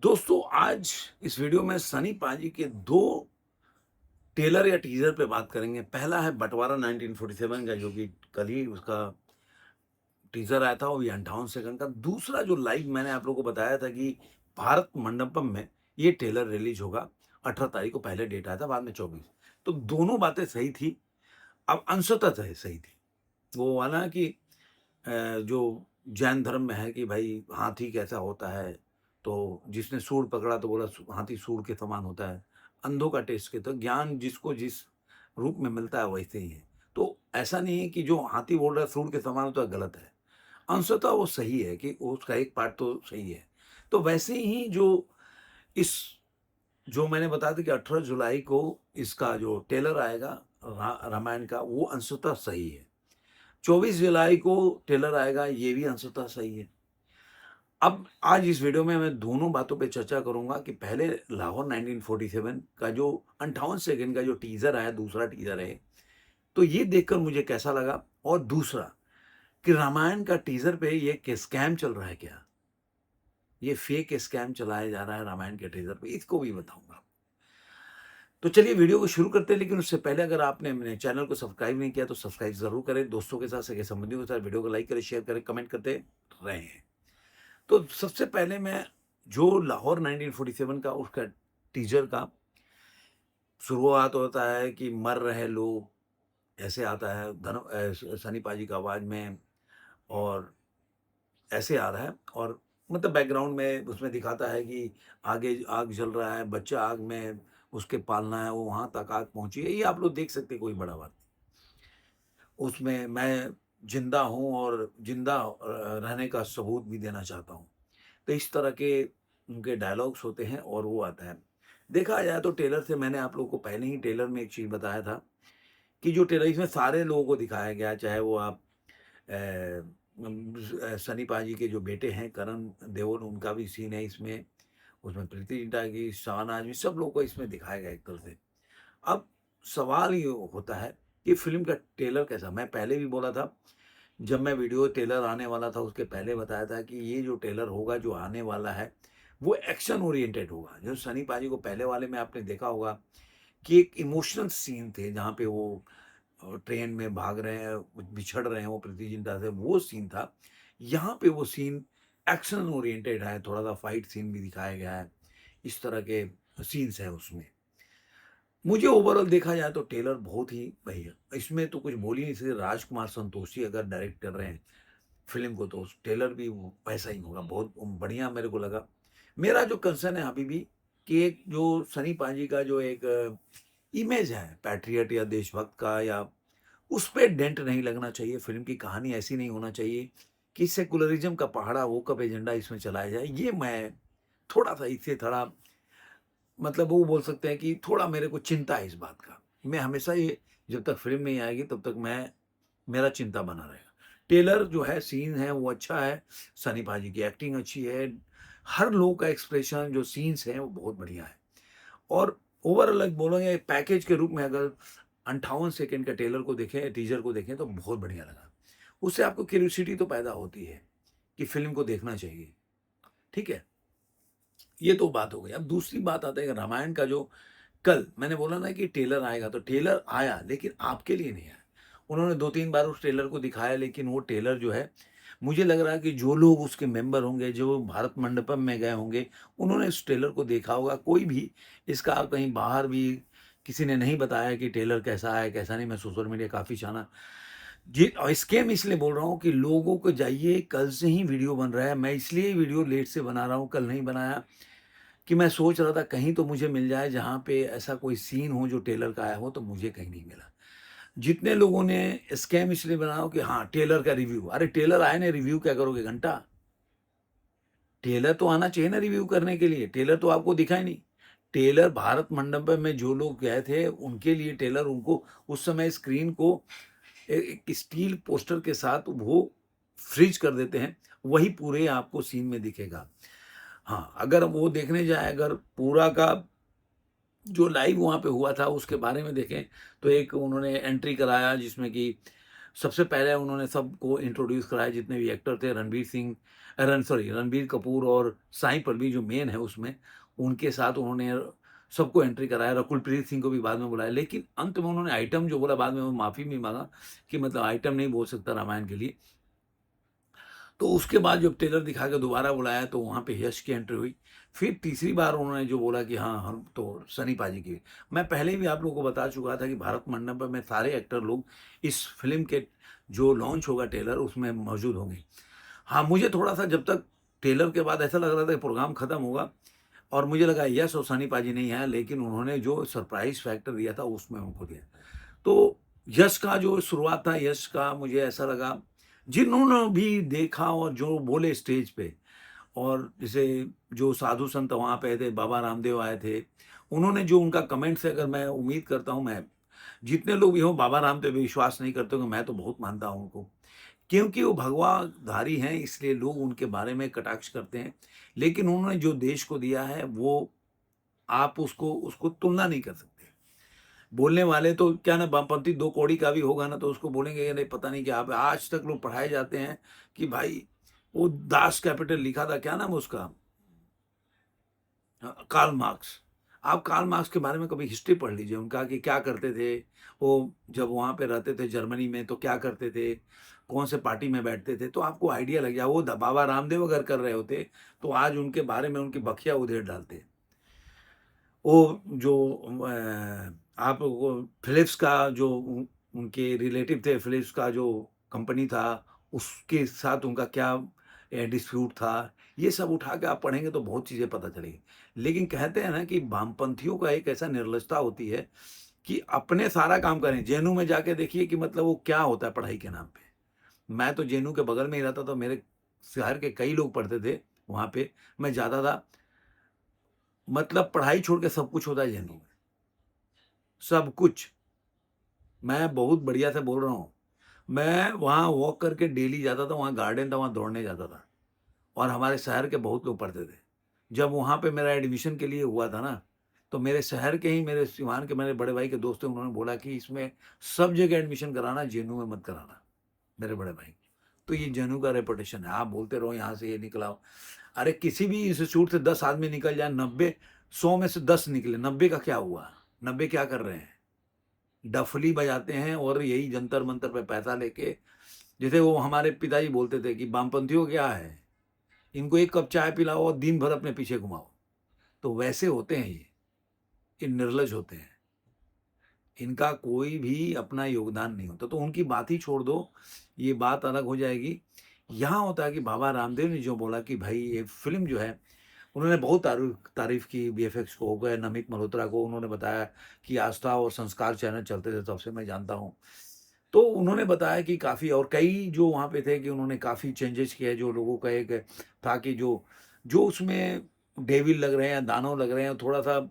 दोस्तों आज इस वीडियो में सनी पाजी के दो ट्रेलर या टीजर पे बात करेंगे। पहला है बंटवारा 1947 का, जो कि कल ही उसका टीजर आया था, वो भी 58 सेकंड का। दूसरा जो लाइव मैंने आप लोगों को बताया था कि भारत मंडपम में ये ट्रेलर रिलीज होगा। 18 तारीख को पहले डेट आया था, बाद में 24। तो दोनों बातें सही थी। अब अंशतः सही थी। वो वाला कि जो जैन धर्म में है कि भाई हाथी कैसा होता है, तो जिसने सूंड पकड़ा तो बोला हाथी सूंड के समान होता है। अंधों का टेस्ट के तो ज्ञान जिसको जिस रूप में मिलता है वैसे ही है। तो ऐसा नहीं है कि जो हाथी बोल रहा है सूंड के समान होता है, गलत है। अंशतः वो सही है कि उसका एक पार्ट तो सही है। तो वैसे ही जो इस जो मैंने बताया था कि 18 जुलाई को इसका जो ट्रेलर आएगा रामायण का, वो अंशतः सही है। 24 जुलाई को ट्रेलर आएगा, ये भी अंशतः सही है। अब आज इस वीडियो में मैं दोनों बातों पे चर्चा करूंगा कि पहले लाहौर 1947 का जो 58 सेकंड का जो टीजर आया, दूसरा टीजर है, तो ये देखकर मुझे कैसा लगा। और दूसरा कि रामायण का टीजर पे ये स्कैम चल रहा है क्या, ये फेक स्कैम चलाया जा रहा है रामायण के टीजर पे, इसको भी बताऊंगा। तो चलिए वीडियो को शुरू करते हैं। लेकिन उससे पहले अगर आपने मेरे चैनल को सब्सक्राइब नहीं किया तो सब्सक्राइब जरूर करें, दोस्तों के साथ, सगे संबंधियों के साथ वीडियो को लाइक करें, शेयर करें, कमेंट करते रहें। तो सबसे पहले मैं जो लाहौर 1947 का उसका टीजर का शुरुआत होता है कि मर रहे लोग, ऐसे आता है सनी पाजी का आवाज में, और ऐसे आ रहा है। और मतलब बैकग्राउंड में उसमें दिखाता है कि आगे आग जल रहा है, बच्चा आग में उसके पालना है, वो वहां तक आग पहुंची है। ये आप लोग देख सकते हैं, कोई बड़ा बात नहीं। उसमें मैं जिंदा हूं और जिंदा रहने का सबूत भी देना चाहता हूं। तो इस तरह के उनके डायलॉग्स होते हैं और वो आता है। देखा जाए तो ट्रेलर से मैंने आप लोगों को पहले ही ट्रेलर में एक चीज़ बताया था कि जो ट्रेलर इसमें सारे लोगों को दिखाया गया, चाहे वो आप सनी पाजी के जो बेटे हैं करण देओल, उनका भी सीन है इसमें। उसमें प्रीति जिंटा की, शाहनाज आजमी, सब लोगों को इसमें दिखाया गया एक तरह से। अब सवाल ये होता है कि फ़िल्म का ट्रेलर कैसा? मैं पहले भी बोला था, जब मैं वीडियो ट्रेलर आने वाला था उसके पहले बताया था कि ये जो ट्रेलर होगा, जो आने वाला है, वो एक्शन ओरिएंटेड होगा। जो सनी पाजी को पहले वाले में आपने देखा होगा कि एक इमोशनल सीन थे जहाँ पे वो ट्रेन में भाग रहे हैं, बिछड़ रहे हैं वो प्रीति जिंटा से, वो सीन था। यहाँ पे वो सीन एक्शन ओरिएंटेड है, थोड़ा-सा फाइट सीन भी दिखाया गया है। इस तरह के सीन्स हैं उसमें। मुझे ओवरऑल देखा जाए तो ट्रेलर बहुत ही बढ़िया, इसमें तो कुछ बोल ही नहीं सकते। राजकुमार संतोषी अगर डायरेक्ट कर रहे हैं फ़िल्म को, तो ट्रेलर भी वो वैसा ही होगा, बहुत बढ़िया मेरे को लगा। मेरा जो कंसर्न है अभी भी कि एक जो सनी पाजी का जो एक इमेज है पैट्रियट या देशभक्त का, या उस पे डेंट नहीं लगना चाहिए। फ़िल्म की कहानी ऐसी नहीं होना चाहिए कि सेकुलरिज़्म का पहाड़ा वो कब एजेंडा इसमें चलाया जाए। ये मैं थोड़ा-सा इससे थोड़ा, मतलब वो बोल सकते हैं कि थोड़ा मेरे को चिंता है इस बात का। मैं हमेशा ये, जब तक फ़िल्म नहीं आएगी तब तक मेरा चिंता बना रहेगा। ट्रेलर जो है, सीन है वो अच्छा है, सनी पाजी की एक्टिंग अच्छी है, हर लोग का एक्सप्रेशन, जो सीन्स हैं वो बहुत बढ़िया है। और ओवरऑल अगर बोलेंगे पैकेज के रूप में, अगर 58 सेकंड का ट्रेलर को देखें, टीज़र को देखें, तो बहुत बढ़िया लगा। उससे आपको क्यूरियोसिटी तो पैदा होती है कि फ़िल्म को देखना चाहिए, ठीक है? ये तो बात हो गई। अब दूसरी बात आता है कि रामायण का जो कल मैंने बोला ना कि ट्रेलर आएगा, तो ट्रेलर आया लेकिन आपके लिए नहीं आया। उन्होंने 2-3 बार उस ट्रेलर को दिखाया, लेकिन वो ट्रेलर जो है, मुझे लग रहा है कि जो लोग उसके मेंबर होंगे, जो भारत मंडपम में गए होंगे, उन्होंने इस ट्रेलर को देखा होगा। कोई भी इसका कहीं बाहर भी किसी ने नहीं बताया कि ट्रेलर कैसा है, कैसा नहीं। मैं सोशल मीडिया काफ़ी छाना। जी, और इसके मैं इसलिए बोल रहा हूँ कि लोगों को जाइए, कल से ही वीडियो बन रहा है। मैं इसलिए वीडियो लेट से बना रहा हूँ, कल नहीं बनाया, कि मैं सोच रहा था कहीं तो मुझे मिल जाए जहाँ पे ऐसा कोई सीन हो जो ट्रेलर का आया हो, तो मुझे कहीं नहीं मिला। जितने लोगों ने स्कैम इसलिए बनाया हो कि हाँ, ट्रेलर का रिव्यू, अरे ट्रेलर आए ना, रिव्यू क्या करोगे घंटा? ट्रेलर तो आना चाहिए ना रिव्यू करने के लिए, ट्रेलर तो आपको दिखा ही नहीं। ट्रेलर भारत मंडपम में जो लोग गए थे उनके लिए ट्रेलर, उनको उस समय स्क्रीन को एक स्टील पोस्टर के साथ वो फ्रीज कर देते हैं, वही पूरे आपको सीन में दिखेगा। हाँ, अगर वो देखने जाएँ, अगर पूरा का जो लाइव वहाँ पे हुआ था उसके बारे में देखें, तो एक उन्होंने एंट्री कराया जिसमें कि सबसे पहले उन्होंने सबको इंट्रोड्यूस कराया, जितने भी एक्टर थे, रणबीर कपूर और साई पल्लवी जो मेन है उसमें, उनके साथ उन्होंने सबको एंट्री कराया। रकुलप्रीत सिंह को भी बाद में बुलाया, लेकिन अंत में उन्होंने आइटम जो बोला, बाद में वो माफ़ी भी माँगा कि मतलब आइटम नहीं बोल सकता रामायण के लिए। तो उसके बाद जब ट्रेलर दिखा के दोबारा बुलाया तो वहाँ पे यश की एंट्री हुई। फिर तीसरी बार उन्होंने जो बोला कि हाँ, हम तो सनी पाजी की। मैं पहले भी आप लोगों को बता चुका था कि भारत मंडपम में सारे एक्टर लोग इस फ़िल्म के जो लॉन्च होगा ट्रेलर उसमें मौजूद होंगे। हाँ, मुझे थोड़ा-सा जब तक ट्रेलर के बाद ऐसा लग रहा था कि प्रोग्राम खत्म होगा और मुझे लगा यश और सनी पाजी नहीं आए, लेकिन उन्होंने जो सरप्राइज़ फैक्टर दिया था उसमें उनको दिया। तो यश का जो शुरुआत था, यश का मुझे ऐसा लगा, जिन्होंने भी देखा और जो बोले स्टेज पे, और जैसे जो साधु संत वहाँ पे थे, बाबा रामदेव आए थे, उन्होंने जो उनका कमेंट्स है, अगर मैं उम्मीद करता हूँ, मैं जितने लोग भी हों बाबा रामदेव पे विश्वास नहीं करते होंगे, मैं तो बहुत मानता हूँ उनको। क्योंकि वो भगवाधारी हैं इसलिए लोग उनके बारे में कटाक्ष करते हैं। लेकिन उन्होंने जो देश को दिया है वो आप उसको उसको तुलना नहीं कर सकते। बोलने वाले तो क्या ना, वामपंथी 2 कौड़ी का भी होगा ना तो उसको बोलेंगे कि नहीं पता नहीं क्या। आप आज तक लोग पढ़ाए जाते हैं कि भाई वो दास कैपिटल लिखा था, क्या नाम है उसका? Karl Marx. आप कार्ल मार्क्स के बारे में कभी हिस्ट्री पढ़ लीजिए उनका कि क्या करते थे, वो जब वहाँ पे रहते थे जर्मनी में तो क्या करते थे, कौन से पार्टी में बैठते थे, तो आपको आइडिया लग जाए। वो बाबा रामदेव अगर कर रहे होते तो आज उनके बारे में उनकी बखिया उधेड़ डालते। वो जो आप वो फिलिप्स का जो उनके रिलेटिव थे, फिलिप्स का जो कंपनी था, उसके साथ उनका क्या डिस्प्यूट था, ये सब उठा के आप पढ़ेंगे तो बहुत चीज़ें पता चलेगी। लेकिन कहते हैं ना कि वामपंथियों का एक ऐसा निर्लजता होती है कि अपने सारा काम करें। जेएनयू में जाके देखिए कि मतलब वो क्या होता है पढ़ाई के नाम पे। मैं तो जेएनयू के बगल में ही रहता था, मेरे शहर के कई लोग पढ़ते थे वहाँ पे, मैं जाता था। मतलब पढ़ाई छोड़ के सब कुछ होता है जेएनयू में, सब कुछ। मैं बहुत बढ़िया से बोल रहा हूँ। मैं वहाँ वॉक करके डेली जाता था, वहाँ गार्डन था, वहाँ दौड़ने जाता था और हमारे शहर के बहुत लोग पढ़ते थे। जब वहाँ पे मेरा एडमिशन के लिए हुआ था ना, तो मेरे शहर के ही मेरे सिवान के मेरे बड़े भाई के दोस्त थे, उन्होंने बोला कि इसमें सब जगह एडमिशन कराना, जेएनयू में मत कराना, मेरे बड़े भाई। तो ये जेएनयू का रेपुटेशन है, आप बोलते रहो यहाँ से ये निकला हो। अरे किसी भी इंस्टीट्यूट से 10 आदमी निकल जाए, 90 100 में से 10 निकले, 90 का क्या हुआ? 90 क्या कर रहे हैं? डफली बजाते हैं और यही जंतर-मंतर पे पैसा लेके, जैसे वो हमारे पिताजी बोलते थे कि वामपंथियों क्या है, इनको 1 कप चाय पिलाओ और दिन भर अपने पीछे घुमाओ। तो वैसे होते हैं ये निर्लज होते हैं। इनका कोई भी अपना योगदान नहीं होता, तो उनकी बात ही छोड़ दो, ये बात अलग हो जाएगी। यहाँ होता है कि बाबा रामदेव ने जो बोला कि भाई ये फ़िल्म जो है, उन्होंने बहुत तारीफ़ की वीएफएक्स को, हो गए नमित मल्होत्रा को, उन्होंने बताया कि आस्था और संस्कार चैनल चलते थे तब से मैं जानता हूँ। तो उन्होंने बताया कि काफ़ी और कई जो वहाँ पे थे कि उन्होंने काफ़ी चेंजेज़ किए, जो लोगों का एक था कि जो जो उसमें डेविल लग रहे हैं, दानव लग रहे हैं, थोड़ा-सा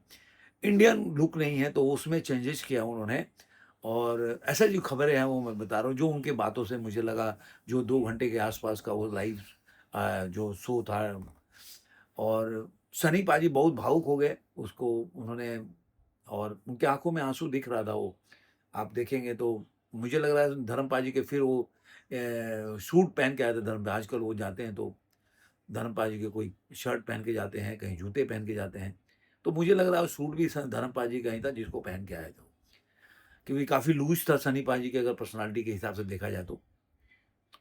इंडियन लुक नहीं है, तो उसमें चेंजेज़ किया उन्होंने। और ऐसा जो खबरें हैं वो मैं बता रहा हूँ, जो उनकी बातों से मुझे लगा, जो 2 घंटे के आस-पास का वो लाइव जो शो था। और सनी पाजी बहुत भावुक हो गए, उसको उन्होंने, और उनकी आँखों में आँसू दिख रहा था वो। आप देखेंगे तो मुझे लग रहा है धर्म पाजी के फिर वो सूट पहन के आए थे धर्म, आजकल वो जाते हैं तो धर्म पाजी के कोई शर्ट पहन के जाते हैं, कहीं जूते पहन के जाते हैं। तो मुझे लग रहा है सूट भी धर्म पाजी का ही था जिसको पहन के आए थे वो। क्योंकि काफ़ी लूज़ था सनी पाजी के, अगर पर्सनैलिटी के हिसाब से देखा जाए तो।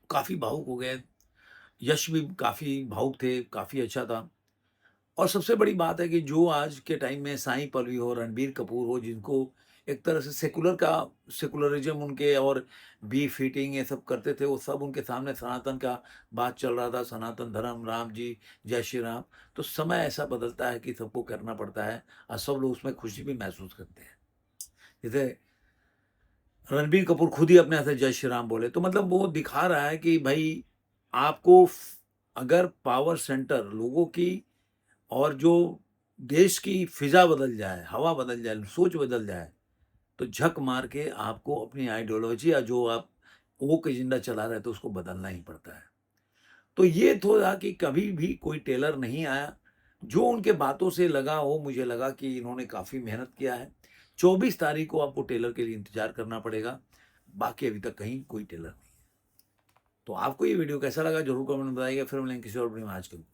काफ़ी भावुक हो गए, यश भी काफ़ी भावुक थे, काफ़ी अच्छा था। और सबसे बड़ी बात है कि जो आज के टाइम में साई पल्लवी हो, रणबीर कपूर हो, जिनको एक तरह से सेकुलरिज़्म उनके और बीफ ईटिंग ये सब करते थे, वो सब उनके सामने सनातन का बात चल रहा था, सनातन धर्म, राम जी, जय श्री राम। तो समय ऐसा बदलता है कि सबको करना पड़ता है और सब लोग उसमें खुशी भी महसूस करते हैं। जैसे रणबीर कपूर खुद ही अपने आप से जय श्री राम बोले, तो मतलब वो दिखा रहा है कि भई आपको अगर पावर सेंटर लोगों की और जो देश की फ़िज़ा बदल जाए, हवा बदल जाए, सोच बदल जाए, तो झक मार के आपको अपनी आइडियोलॉजी या जो आप वोक एजेंडा चला रहे थे उसको बदलना ही पड़ता है। तो ये था कि कभी भी कोई टेलर नहीं आया, जो उनके बातों से लगा हो, मुझे लगा कि इन्होंने काफ़ी मेहनत किया है। 24 तारीख को आपको टेलर के लिए इंतज़ार करना पड़ेगा। बाकी अभी तक कहीं कोई टेलर नहीं है। तो आपको ये वीडियो कैसा लगा ज़रूर कमेंट में बताइएगा। फिर मिलेंगे किसी और वीडियो में। आज के लिए